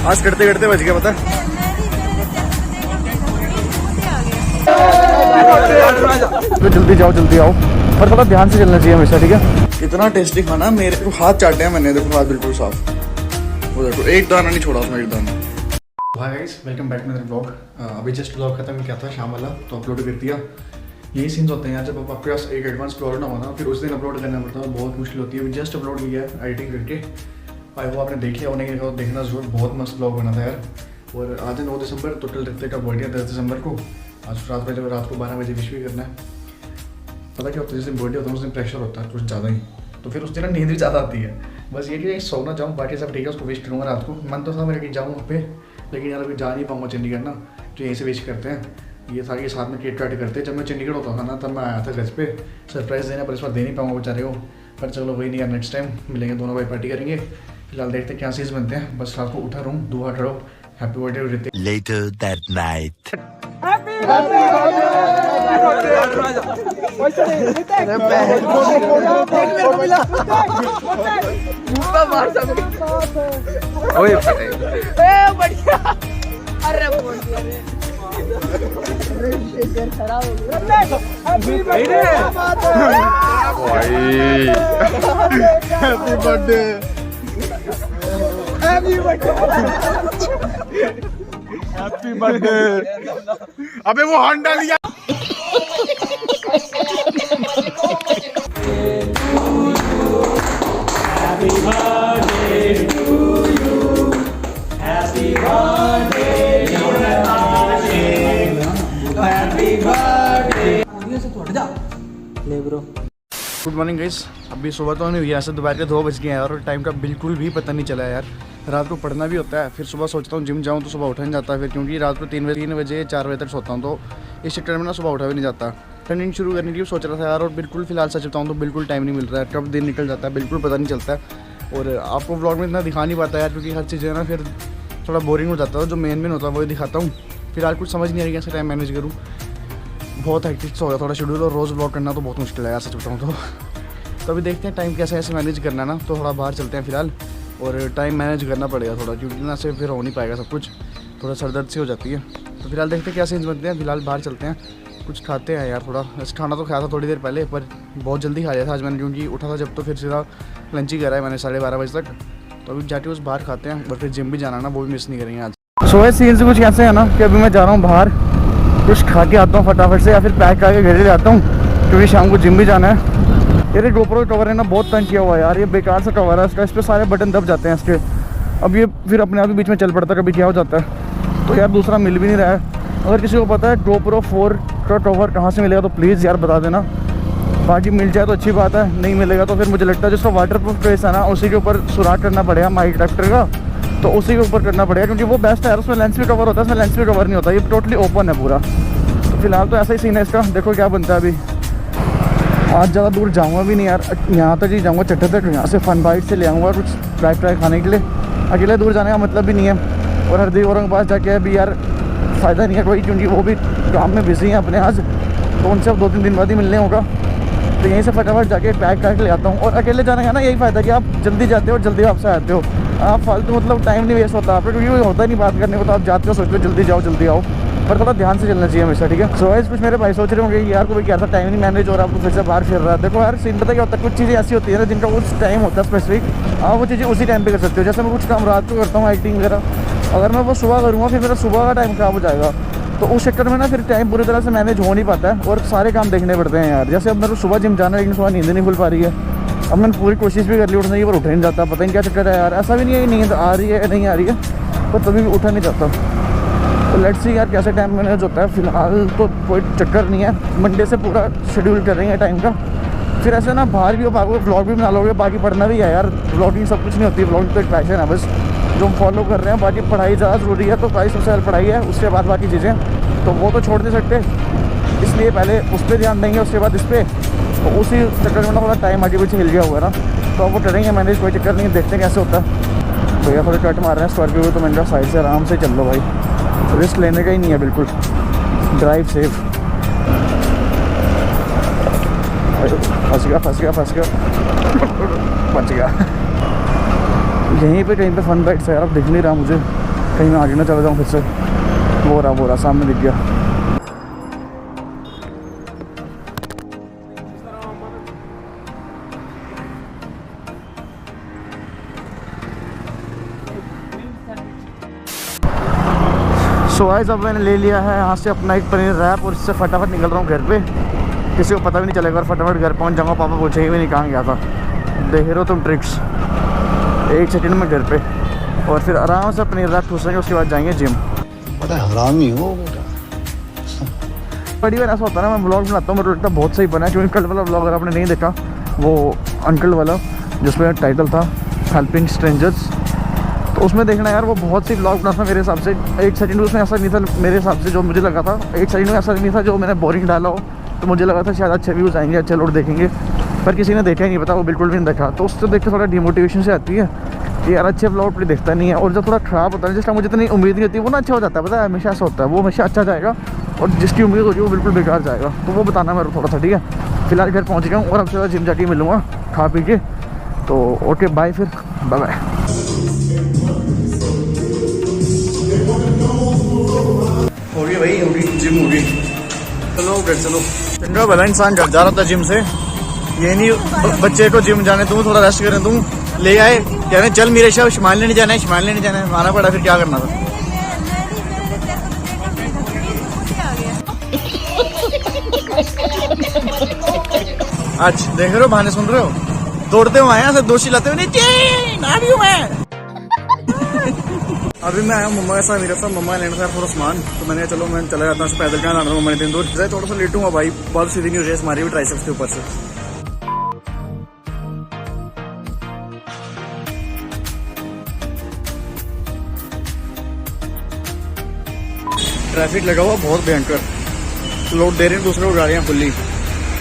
आज करते करते बच गया पता। तो जल्दी जाओ जल्दी आओ, पर थोड़ा ध्यान से चलना चाहिए हमेशा, ठीक है। इतना टेस्टी खाना, मेरे को हाथ चाटे हैं मैंने, देखो हाथ बिल्कुल साफ, वो देखो एक दाना नहीं छोड़ा उसमें, एक दाना। Hi guys, welcome back to मेरा ब्लॉग। अभी जस्ट ब्लॉग खत्म किया था शाम वाला, तो अपलोड कर दिया। यही सीन्स होते हैं जब आपके पास एक एडवांस अपलोड ना होना, फिर उस दिन अपलोड करना पड़ता है, बहुत मुश्किल होती है। जस्ट अपलोड किया है एडिटिंग करके, आई वो आपने देख लिया होने के, देखना जरूर, बहुत मस्त ब्लॉग बना था यार। और आज 9 दिसंबर, तो टल रखते का बर्थडे 10 दिसंबर को। आज रात को 12 बजे विश भी करना है। पता क्या होता है, जिस दिन बर्थडे होता है उस दिन प्रेशर होता है कुछ ज़्यादा ही, तो फिर उस दिन नींद भी ज़्यादा आती है। बस ये कि सोना जाऊँ, बाकी सब ठीक है, उसको विश करूँगा रात को। मन तो था मेरा कि जाऊँ वहाँ पे, लेकिन यार अभी जा नहीं पाऊँगा चंडीगढ़ ना, तो यहीं से विश करते हैं। ये था कि साथ में केक काट करते हैं। जब मैं चंडीगढ़ होता था ना, तब मैं आया था घर पे सरप्राइज़ देना, पर इस बार दे नहीं पाऊँगा बेचारे को। पर चलो वही नहीं यार, नेक्स्ट टाइम मिलेंगे, दोनों भाई पार्टी करेंगे। फिलहाल देखते हैं क्या चीज़ बनते हैं। बस रात को उठा रहूँ, दुआ करो, happy birthday Hrithik. Later that night. Happy birthday. अबे वो हॉर्न लिया। Good morning guys. अभी सुबह तो नहीं हुई, ऐसे दोपहर के 2 बज गए हैं और टाइम का बिल्कुल भी पता नहीं चला यार। रात को पढ़ना भी होता है, फिर सुबह सोचता हूँ जिम जाऊँ तो सुबह उठा नहीं जाता फिर, क्योंकि रात को 3 बजे 4 बजे तक सोता हूँ, तो इस चक्कर में ना सुबह उठा भी नहीं जाता। रनिंग शुरू करने की सोच रहा था यार, और बिल्कुल फिलहाल सच बताऊँ तो बिल्कुल टाइम नहीं मिल रहा है, कब दिन निकल जाता है बिल्कुल पता नहीं चलता है। और आपको व्लॉग में इतना दिखा नहीं पाता यार, क्योंकि हर चीज़ है ना फिर थोड़ा बोरिंग हो जाता है। जो मेन होता है वही दिखाता हूँ। फिलहाल कुछ समझ नहीं आ रही कैसे टाइम मैनेज करूँ, बहुत हेक्टिक हो गया थोड़ा शेड्यूल, और रोज़ व्लॉग करना तो बहुत मुश्किल है यार सच बताऊँ तो अभी देखते हैं टाइम कैसे ऐसे मैनेज करना ना, तो थोड़ा बाहर चलते हैं फिलहाल, और टाइम मैनेज करना पड़ेगा थोड़ा, क्योंकि ना से फिर हो नहीं पाएगा सब कुछ, थोड़ा सरदर्द सी हो जाती है। तो फिलहाल देखते हैं क्या सीन्स बनते हैं। फिलहाल बाहर चलते हैं, कुछ खाते हैं यार थोड़ा। वैसे खाना तो खाया था थोड़ी देर पहले, पर बहुत जल्दी खा लिया था आज मैंने, क्योंकि उठा था जब, तो फिर सीधा लंच ही करा है मैंने 12:30 बजे तक। तो अभी जाके उस बाहर खाते हैं, और फिर जिम भी जाना ना, वो भी मिस नहीं करेंगे आज। सो सीन्स कुछ कैसे है ना कि अभी मैं जा रहा हूँ बाहर, कुछ खा के आता हूँ फटाफट से, या फिर पैक करके घर ले जाता हूँ, क्योंकि शाम को जिम भी जाना है। ये GoPro कवर है ना, बहुत तंग किया हुआ है यार, ये बेकार सा कवर है इसका, इस पर सारे बटन दब जाते हैं इसके। अब ये फिर अपने आप ही बीच में चल पड़ता है, कभी क्या हो जाता है, तो यार दूसरा मिल भी नहीं रहा है। अगर किसी को पता है GoPro 4 का कवर कहाँ से मिलेगा तो प्लीज़ यार बता देना। बाकी मिल जाए तो अच्छी बात है, नहीं मिलेगा तो फिर मुझे लगता है जिसका वाटरप्रूफ केस है ना, उसी के ऊपर सुराख करना पड़ेगा माइक डॉक्टर का, तो उसी के ऊपर करना पड़ेगा, क्योंकि वो बेस्ट है यार। उसमें लेंस भी कवर होता है, उसमें लेंस भी कवर नहीं होता, ये टोटली ओपन है पूरा। तो फिलहाल तो ऐसा ही सीन है इसका, देखो क्या बनता है अभी। आज ज़्यादा दूर जाऊँगा भी नहीं यार, यहाँ तक ही जाऊँगा चट्टे तक, यहाँ से फन बाइट से ले आऊँगा कुछ ट्राई खाने के लिए। अकेले दूर जाने का मतलब भी नहीं है, और हरदीप औरों के पास जाके अभी यार फ़ायदा नहीं है कोई, क्योंकि वो भी काम में बिजी हैं अपने आज, तो उनसे अब 2-3 दिन बाद ही मिलने होगा। तो यहीं से फटाफट जाके पैक करके ले आता हूँ। और अकेले जाने का ना यही फ़ायदा कि आप जल्दी जाते हो और जल्दी वापस आते हो, आप फालतू मतलब टाइम नहीं वेस्ट होता आपका, क्योंकि होता नहीं बात करने को, तो आप जाते हो सोचते हो जल्दी जाओ, पर थोड़ा ध्यान से चलना चाहिए हमेशा, ठीक है। सो गाइस, कुछ मेरे भाई सोच रहे होंगे यार को क्या था, टाइम नहीं मैनेज हो रहा, आपको फिर से बाहर फिर रहा है। देखो यार सीन पता क्या होता है, कुछ चीज़ें ऐसी होती है ना जिनका उस टाइम होता है स्पेसिफिक, आप वो चीज़ें उसी टाइम पे कर सकते हो। जैसे मैं कुछ काम रात को करता हूँ एडिटिंग वगैरह, अगर मैं वो सुबह करूँगा फिर मेरा सुबह का टाइम ख़राब हो जाएगा, तो उस चक्कर में ना फिर टाइम पूरी तरह से मैनेज हो नहीं पाता है, और सारे काम देखने पड़ते हैं यार। जैसे अब मेरे को सुबह जिम जाना है, लेकिन सुबह नींद नहीं खुल पा रही है। अब मैंने पूरी कोशिश भी कर ली उठने की, पर उठ नहीं जाता, पता नहीं क्या चक्कर है यार। ऐसा भी नहीं है कि नींद आ रही है नहीं आ रही है, पर तभी भी उठा नहीं जाता। तो लेट्स सी यार कैसे टाइम मैनेज होता है। फिलहाल तो कोई चक्कर नहीं है, मंडे से पूरा शेड्यूल करेंगे टाइम का, फिर ऐसे ना बाहर भी हो पाओगे, व्लॉग भी बना लोगे। बाकी पढ़ना भी है यार, व्लॉगिंग सब कुछ नहीं होती, व्लॉगिंग तो एक पैशन है बस जो हम फॉलो कर रहे हैं। बाकी पढ़ाई ज़्यादा ज़रूरी है, तो पढ़ाई सबसे ज़्यादा पढ़ाई है, उसके बाद बाकी चीज़ें, तो वो तो छोड़ नहीं सकते, इसलिए पहले उस पर ध्यान देंगे, उसके बाद इस पर। तो उसी चक्कर में ना थोड़ा टाइम आगे पीछे हिल गया हुआ ना, तो अब वो करेंगे मैनेज, कोई चक्कर नहीं, देखते हैं कैसे होता है। भैया थोड़े कट मार रहे हैं स्कॉर्पियो, तो मैंने कहा साइड से आराम से चल लो भाई, रिस्क लेने का ही नहीं है बिल्कुल, ड्राइव सेफ। फंस गया बच गया। यहीं पे कहीं पे फन बाइट्स है यार, अब दिख नहीं रहा मुझे, कहीं मैं आगे ना चला जाऊँ फिर से। वो रहा सामने दिख गया। सो गाइस अब मैंने ले लिया है यहाँ से अपना एक पनीर रैप और इससे फटाफट निकल रहा हूँ घर पे। किसी को पता भी नहीं चलेगा और फटाफट घर पहुँच जाऊँगा। पापा पूछेंगे भी नहीं कहाँ गया था। देख रहे हो तुम ट्रिक्स, 1 सेकंड में घर पे। और फिर आराम से पनीर रैप ठूसेंगे, उसके बाद जाएंगे जिम। बड़ा हरामी हो बेटा। बड़ी बार ऐसा होता है ना, मैं ब्लॉग बनाता हूँ, मेरे को लगता है बहुत सही बना है। क्योंकि कल वाला ब्लॉग अगर आपने नहीं देखा, वो अंकल वाला जिसमें टाइटल था हेल्पिंग स्ट्रेंजर्स, तो उसमें देखना यार वो बहुत सी ब्लॉग बना था मेरे हिसाब से। 1 सेकंड उसमें ऐसा नहीं था मेरे हिसाब से, जो मुझे लगा था 1 सेकंड में ऐसा नहीं था जो मैंने बोरिंग डाला हो। तो मुझे लगा था शायद अच्छे व्यूज़ आएंगे, अच्छे लोग देखेंगे, पर किसी ने देखा ही नहीं, पता वो बिल्कुल भी नहीं देखा। तो उससे देख के थोड़ा डिमोटिवेशन से आती है कि यार अच्छे ब्लॉग कोई देखता नहीं है। और जो थोड़ा ख़राब होता है, जिसका मुझे इतनी उम्मीद नहीं होती, वो ना अच्छा हो जाता है। पता है हमेशा ऐसा होता है, वो हमेशा अच्छा जाएगा और जिसकी उम्मीद होती है वो बिल्कुल बेकार जाएगा। तो वो बताना मेरे थोड़ा सा, ठीक है। फिलहाल घर पहुँच गया हूँ और अब से जिम जाके मिलूँगा खा पी के। तो ओके बाय, फिर बाय बाय। हो गई भाई, हो गई जिम, हो गई। चलो घर चलो। चंगा भला इंसान घर जा रहा था जिम से, ये नहीं बच्चे को जिम जाने दूँ, थोड़ा रेस्ट करें दूँ, ले आए कह रहे चल मेरे शाह शिमाल लेने जाना है, शिमाल लेने जाना है। आना पड़ा, फिर क्या करना था। अच्छा देख रहे हो, बहाने सुन रहे हो, दौड़ते हुए आए दोस्त चिल्लाते हुए नीचे ना भी हूँ मैं। अभी मैं आया मम्मा के साथ, मेरे साथ मम्मा लेना था थोड़ा सामान, तो मैंने चलो मैं चला जाता हूँ पैदल। क्या आना मम्मा ने 3 दूर जाए, थोड़ा सा लेटूंगा भाई, बहुत सीधी नहीं रेस मारी हुई ट्राइसेप्स के ऊपर से। ट्रैफिक लगा हुआ बहुत भयंकर, लोड दे रहे हैं दूसरे को गाड़ियाँ फुल्ली,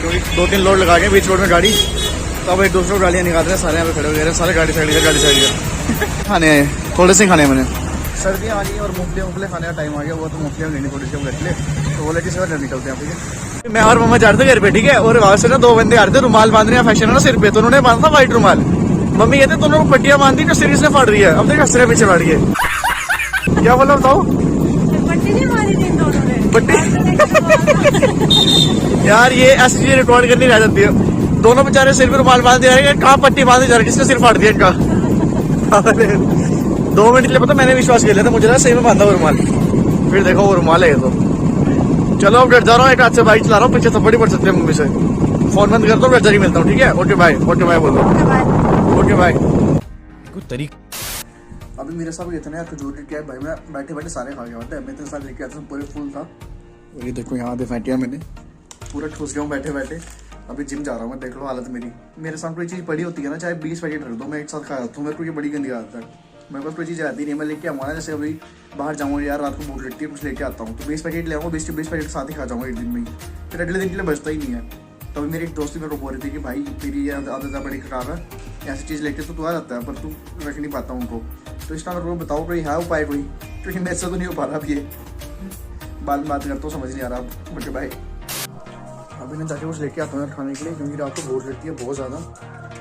क्योंकि 2-3 लोड लगा के बीच रोड में गाड़ी, तो अब एक दूसरे को गाड़ियाँ निकाल रहे हैं। सारे यहाँ पे खड़े हो गए हैं, सारे गाड़ी साइड खाने आए, थोड़े से खाने मैंने। सर्दियाँ आ गई और मूंगफली खाने का टाइम आ गया, वो तो मूंगफलियाँ लेनी थोड़ी सी घर के लिए, तो बोले कि घर निकलते हैं। ठीक है, मैं और मम्मा जा रहे थे घर पे, ठीक है, और वहाँ से ना 2 बंदे आ रहे थे, रुमाल बांध रहे हैं, फैशन है ना सिर पे, तो उन्होंने बांधा था व्हाइट रुमाल। मम्मी कहते दोनों को पट्टियाँ बांध दी, तो सीरीज ने फाड़ रही है। अब देख हंस रहे पीछे बैठ गए। क्या बोला बताओ, पट्टी यार ये ऐसी चीजें रिकॉर्ड करनी रह जाती है। दोनों बेचारे सिर पे रुमाल बांध दिया, कहाँ पट्टी बांधी जा रही है, किसने सिर फाड़ दिया इनका। 2 मिनट के लिए पता मैंने विश्वास कर लिया था, मुझे ना सही में बांधा वो रुमाल, फिर देखो वो रुमाल है ये तो। चलो अब घर जा रहा हूँ, एक हाथ से बाइक चला रहा हूँ, पीछे थप्पड़ पड़ सकते हैं मम्मी से। फोन बंद करता हूँ, घर जाके मिलता हूँ, ठीक है। ओके बाय, ओके बाय बोल दो, ओके बाय। कुछ तरीका अभी मेरे साथ इतना यार खजूर क्या है भाई, मैं बैठे बैठे सारे खा गया होता है। मैं इतने सारे लेके आता हूँ, पूरे फुल था। और ये देखो यहाँ पे फैटिया मैंने पूरा ठूस गया हूँ बैठे बैठे। अभी जिम जा रहा हूँ मैं, देख लो हालत मेरी। मेरे साथ कोई चीज़ पड़ी होती है ना, चाहे 20 पैकेट रख दो, मैं एक साथ खा जाता हूँ। मेरे को ये बड़ी गंदी आदत है, मेरे पास कोई चीज़ आती नहीं, मैं लेके आऊँगा ना, जैसे अभी बाहर जाऊँगा यार, रात को भूख लगती है, कुछ लेके आता हूँ, तो 20 पैकेट ले आऊँगा, 20 पैकेट साथ ही खा जाऊँगा एक दिन में ही, फिर अगले दिन के लिए बचता ही नहीं है। तो अभी मेरी एक दोस्ती मेरे को बोल रही थी कि भाई तेरी ये आदत बड़ी खराब है, ऐसी चीज़ लेके तो तू आ जाता है, पर तू रख नहीं पाता उनको। तो इस टाइम मेरे को बताओ कोई है उपाय कोई, क्योंकि मेरे से तो नहीं हो पा रहा अब ये। बाद में बात करता हूँ, समझ नहीं आ रहा अब। Okay bye. अभी मैं जाके कुछ लेके आता हूँ खाने के लिए, क्योंकि रात को भूख लगती है बहुत ज़्यादा,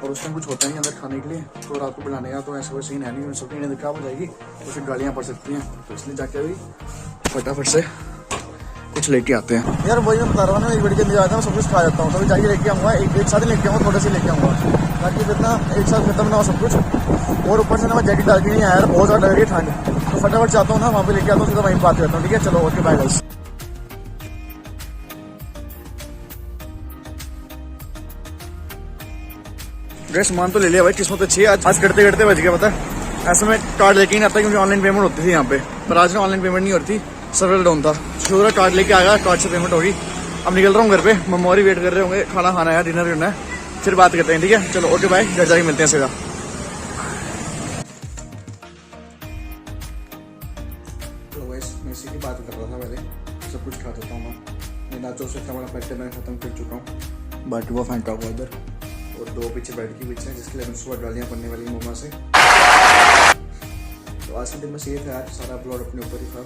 और उस टाइम कुछ होता नहीं अंदर खाने के लिए, तो रात को बुलाने का तो ऐसा वैसे ही नहीं, सबकी नींद खराब हो जाएगी, तो फिर गालियाँ पड़ सकती हैं। तो इसलिए जाके अभी फटाफट से कुछ लेके आते हैं। यार वही मैं बता रहा हूँ ना, एक बड़ी जल्दी जाता हूँ, सब कुछ खा जाता हूँ, तो जाके लेके आऊँगा, एक साथ लेके आऊँगा, थोड़े से लेके आऊँगा, ताकि फिर ना एक साथ खत्म ना हो सब कुछ। और ऊपर से ना मैं जैकेट डाल के नहीं आया यार, बहुत ज़्यादा लग रही है ठंड, तो फटाफट जाता हूँ ना वहाँ पे लेके आता हूँ, सीधा वहीं बात करता हूँ, ठीक है। चलो ओके बाय गाइस। ड्रेस सामान तो ले लिया भाई, किस्मत अच्छी है, आज करते करते बच गया। पता है ऐसे में कार्ड लेके नहीं आता, क्योंकि ऑनलाइन पेमेंट होती थी यहाँ पे, पर आज ना ऑनलाइन पेमेंट नहीं होती, सर्वर डाउन था। शुरू कार्ड लेके आया, कार्ड से पेमेंट होगी। अब निकल रहा हूँ घर पे, मम्मा और वेट कर रहे होंगे, खाना खाना है, डिनर करना है, फिर बात करते हैं, ठीक है। चलो ओके बाय, घर जाके मिलते हैं सीधा। मैं इसी की बात कर रहा था, पहले सब कुछ खा देता हूँ मैं नाचो से इतना बड़ा पैकेट मैं खत्म कर चुका हूँ, बाकी वो फेंका हुआ इधर, और 2 पीछे बैठ के पीछे, जिसके लिए मैं सुबह गालियाँ पड़ने वाली मम्मा से। तो आज के दिन में सेफ है यार, सारा ब्लॉड अपने ऊपर ही था।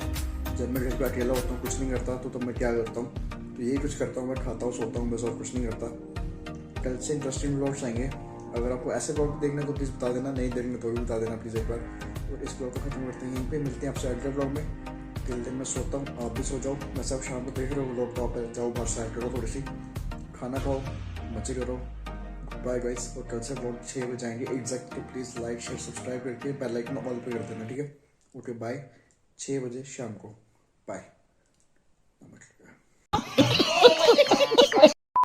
जब मैं घर पे अकेला होता हूँ, कुछ नहीं करता, तो तब मैं क्या करता हूँ, तो यही कुछ करता हूँ, मैं खाता हूँ, सोता हूँ, बस और कुछ नहीं करता। कल से इंटरेस्टिंग ब्लॉग्स आएंगे, अगर आपको ऐसे ब्लॉग देखना तो प्लीज़ बता देना, नहीं देखना तो भी बता देना प्लीज़ एक बार। और इस ब्लॉग को खत्म करते हैं यहीं पे, मिलते हैं आपसे अगले ब्लॉग में। टिल दिन मैं सोता हूँ, आप भी सो जाओ। वैसे आप शाम को देख रहे हो ब्लॉग तो आप जाओ बाहर सैर करो, थोड़ी सी खाना खाओ, मजे करो। बाय गाइस, और कल से ब्लॉग 6 बजे आएंगे एग्जैक्ट, तो प्लीज़ लाइक शेयर सब्सक्राइब करके बेल आइकन ऑल पे कर देना, ठीक है। ओके बाय, 6 बजे शाम को, बाय।